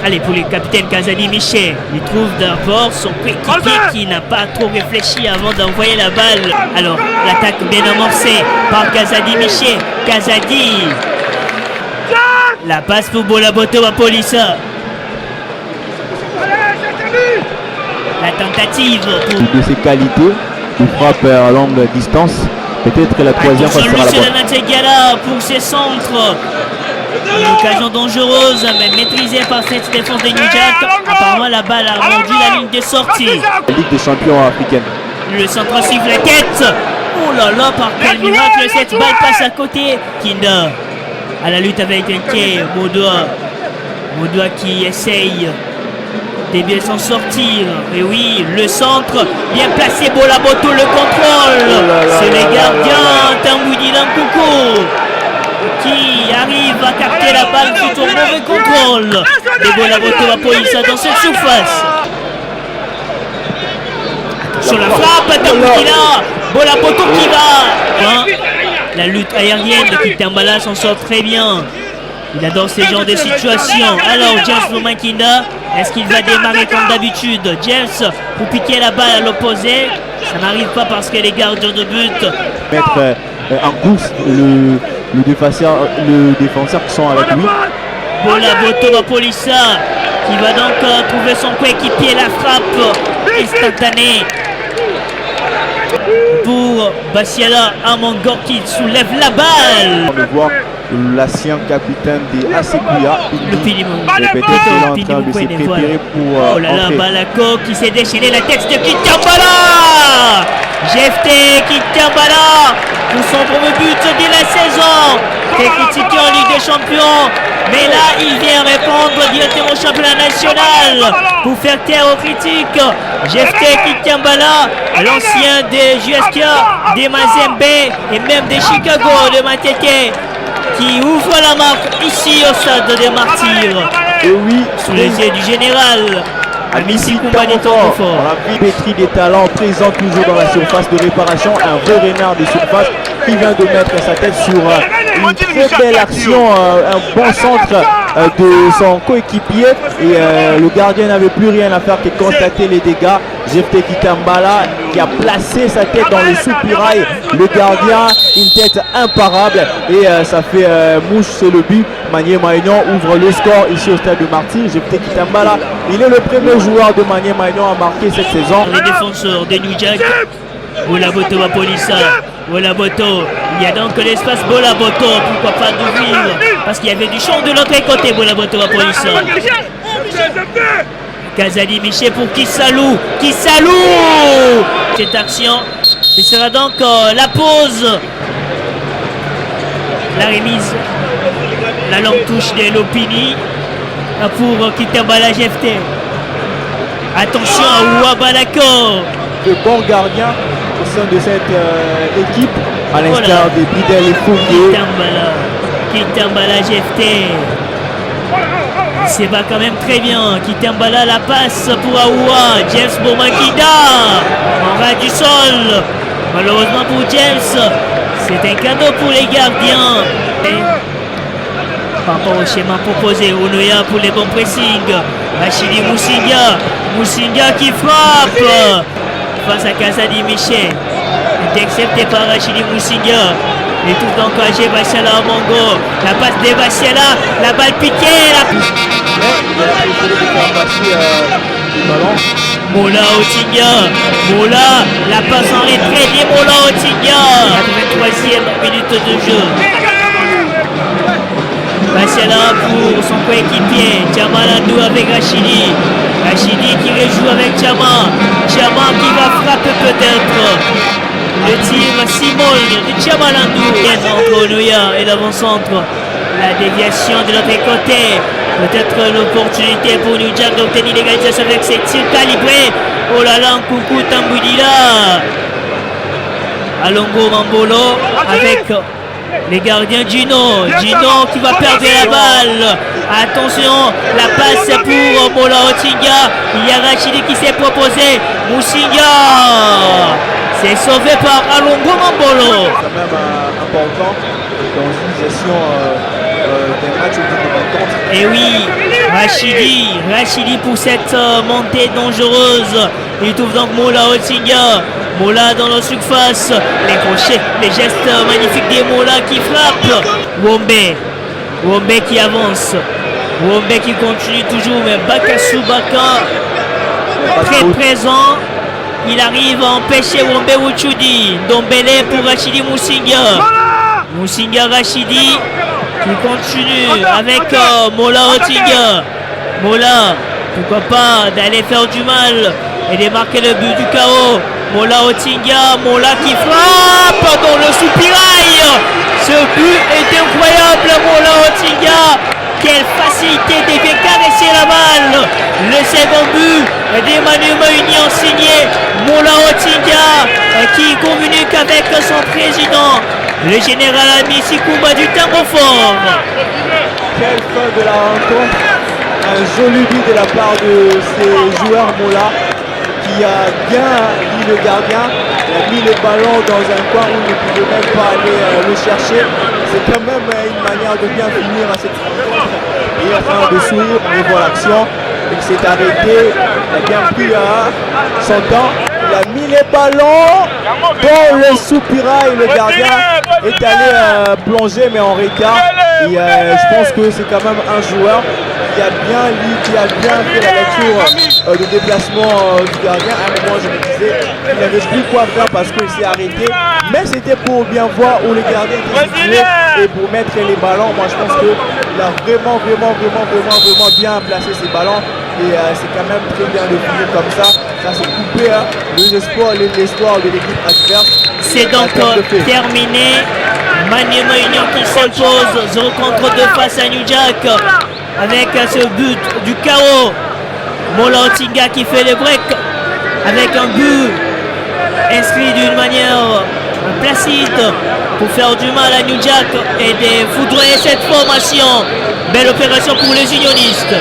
Allez, pour le capitaine Kazadi Miché, il trouve d'abord son coéquipier qui n'a pas trop réfléchi avant d'envoyer la balle. Alors, l'attaque bien amorcée par Kazadi Miché. Kazadi. La passe pour Bolaboto Wapolisa. La tentative pour... De ses qualités, il frappe à longue distance. Peut-être que la troisième fois sera la bonne. Pour ses centres. Une occasion dangereuse, mais maîtrisée par cette défense de New Jack. Apparemment, la balle a rendu la ligne de sortie. Ligue des champions africaine. Le centre siffle la tête. Oh là là, par quel miracle cette balle passe à côté. Kinda à la lutte avec un quai. Modoa qui essaye de bien s'en sortir. Et oui, le centre, bien placé, Bolaboto, le contrôle. C'est les gardiens, Tamboudi Lankoukou, qui arrive à capter la balle suite au mauvais contrôle. Et Bolaboto va poser ça dans cette surface. Sur la frappe, Tamboudi là, Bolaboto qui va. La lutte aérienne de Kitambala s'en sort très bien. Il adore ces genres de situations. Alors, James Lomankinda, est-ce qu'il va démarrer comme d'habitude? James, pour piquer la balle à l'opposé, ça n'arrive pas parce que les gardiens de but mettre en course le défenseur qui sont avec lui. Bolaboto Wapolisa qui va donc trouver son coéquipier. La frappe instantanée pour Bassiala Amangor qui soulève la balle. On voit l'ancien capitaine des Asekuya. Le Pilimou. Peut-être qu'il est en train de se préparer pour oh là là, Balako qui s'est déchaîné la tête de Kitambala. GFT Kitambala pour son premier but de la saison. Très critiqué en Ligue des Champions, mais là il vient répondre directement au championnat national pour faire taire aux critiques. GFT Kitambala, l'ancien des JSK, des Mazembe et même des Chicago de Matete, qui ouvre la marque ici au stade des Martyrs. Et oui, sous les yeux du général Amissi Kumbanito. La pétrie des talents présent toujours dans la surface de réparation. Un vrai renard de surface qui vient de mettre sa tête sur une très belle action, un bon centre de son coéquipier. Et le gardien n'avait plus rien à faire que constater les dégâts. GFT Kitambala qui a placé sa tête dans le soupirail. Le gardien, une tête imparable. Et ça fait mouche, c'est le but. Manier Maignan ouvre le score ici au stade de Martyrs. GFT Kitambala, il est le premier joueur de Manier Maignan à marquer cette saison. Les défenseurs de New Jack, Bolaboto Wapolisa. Bolaboto, il y a donc l'espace Bolaboto, pourquoi pas d'ouvrir, parce qu'il y avait du champ de l'autre côté. Bolaboto Wapolisa. Kazadi Miché pour Kissalou. Cette action, ce sera donc la pause. La remise, la longue touche de Lopini pour Kitambala GFT. Attention à Ouabalako. De bons gardiens au sein de cette équipe, à l'instar de Bridel et Fouquet. Kitambala GFT. C'est pas quand même très bien. Kitambala la passe pour Aoua. James Bomakida en ras du sol. Malheureusement pour James, c'est un cadeau pour les gardiens. Par rapport au schéma proposé, Onoya pour les bons pressings. Rachidi Moussinga qui frappe face à Kazadi Miché. Intercepté par Rachidi Moussinga. Il trouve donc Agé Bassiala Amango. La passe de Bassiala, la balle piquée. Mola Otinga. Mola, la passe en retrait de Mola Otinga. 23e minute de jeu. Bassiala pour son coéquipier. Tchamalandou avec Rachidi. Rachidi qui rejoue avec Tchama. Tchama qui va frapper peut-être. Le tir Simon de Tchamalandou entre Onoya et l'avant-centre. La déviation de l'autre côté. Peut-être l'opportunité pour New Jack d'obtenir l'égalisation avec ses tirs calibrés. Oh là là, Coucou Tamboudila. Alongo Mambolo avec les gardiens Gino qui va perdre la balle. Attention, la passe pour Mola Otinga. Il y a Rachidi qui s'est proposé. Moussinga. C'est sauvé par Alongo Mambolo. C'est quand même important dans une gestion des matchs ou d'une rencontre. Et oui, Rachidi pour cette montée dangereuse. Il trouve donc Mola Otinga. Mola dans la surface. Les crochets, les gestes magnifiques des Mola qui frappent. Wombe qui avance. Wombe qui continue toujours, mais Bakassou Baka très présent. Il arrive à empêcher Wombe Wuchudi. Dombele pour Rachidi Musinga. Musinga Rachidi qui continue avec Mola Otinga. Mola, pourquoi pas d'aller faire du mal et de marquer le but du chaos. Mola Otinga, Mola qui frappe dans le soupirail. Ce but est incroyable, Mola Otinga. Quelle facilité de bien caresser la balle. Le second but d'Emmanuel Maunian signé Mola Otinga qui communique avec son président, le général Amissi Koumba du Tango Fort. Quelle fin de la rencontre. Un joli but de la part de ces joueurs Mola qui a bien mis le gardien. Il a mis le ballon dans un coin où il ne pouvait même pas aller le chercher. C'est quand même une manière de bien finir à cette rencontre. Il est en train de sourire, on voit l'action. Il s'est arrêté, il a bien pris son temps. Il a mis les ballons dans le soupirail. Le gardien est allé plonger mais en retard. Et je pense que c'est quand même un joueur qui a bien fait la lecture de déplacement du gardien. À un moment, je me disais qu'il n'avait plus quoi faire parce qu'il s'est arrêté. Mais c'était pour bien voir où le gardien était situé et pour mettre les ballons. Moi, je pense qu'il a vraiment bien placé ses ballons. Et c'est quand même très bien de finir comme ça. Ça s'est coupé l'espoir de l'équipe adverse. C'est donc terminé. Maniema Union qui s'impose 0 contre 2 face à New Jack avec ce but du chaos. Mola Otinga qui fait le break avec un but inscrit d'une manière placide pour faire du mal à New Jack et de foudroyer cette formation. Belle opération pour les unionistes.